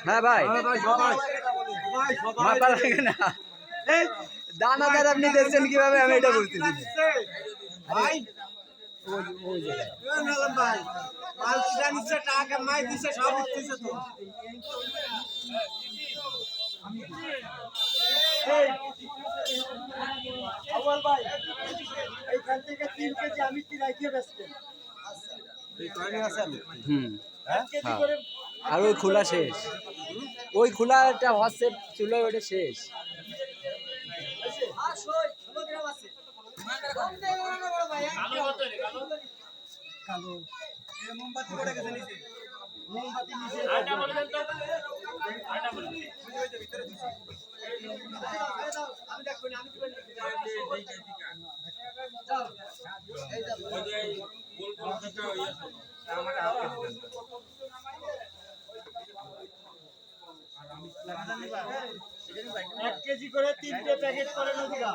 হ্যাঁ ভাই মাথা লাগে না দানাদার আপনি দেখছেন কিভাবে আমি এটা বলতেছি ভাই টাকা মাই দিছে সব উঠতেছে তো ভাই এইখান থেকে 3 কেজি আমি কি রাখিয়ে বেচতেন আর ওই খোলা শেষ ওই খোলাটা হচ্ছে চুলো ওটা শেষ এক কেজি করে 3টে প্যাকেট করে নদীরা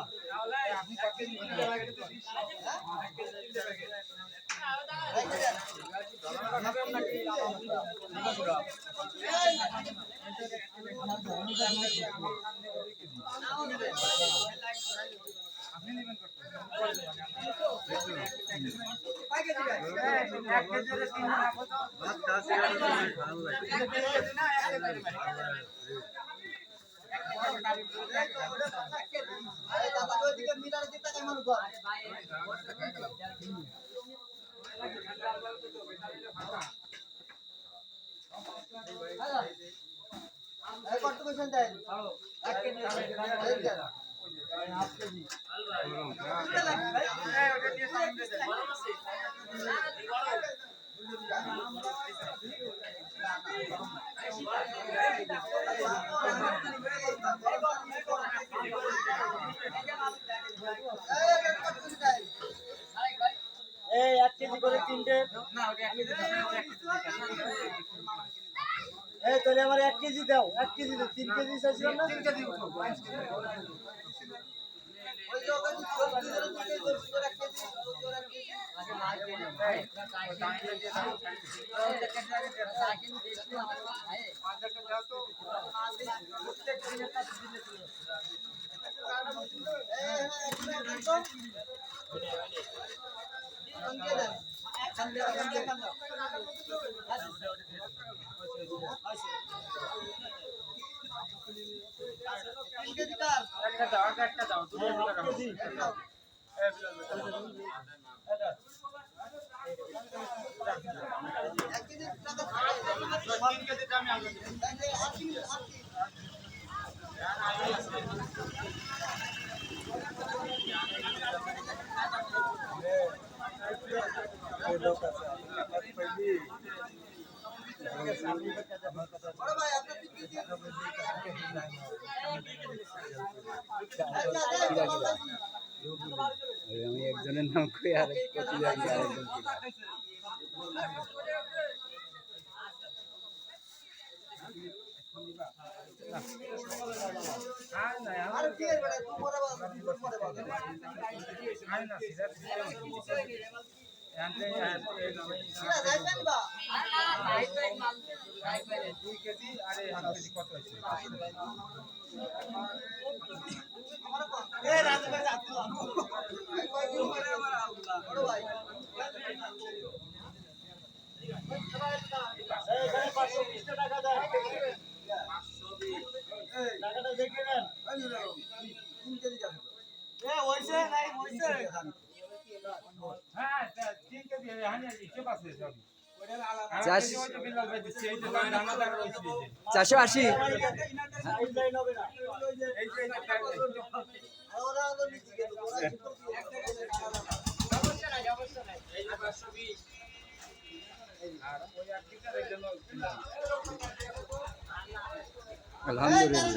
এই 1 কেজি করে 3টে এই তাহলে আমার 1 কেজি দাও 1 কেজি দাও 3 কেজি চাইছিলাম না 3 কেজি ওই যে ওখানে 2 কেজি 1 কেজি আমি একজনের নাম কই আর আরেকজন টাকাটা দেখে নেন চারশো আশি আলহামদুলিল্লাহ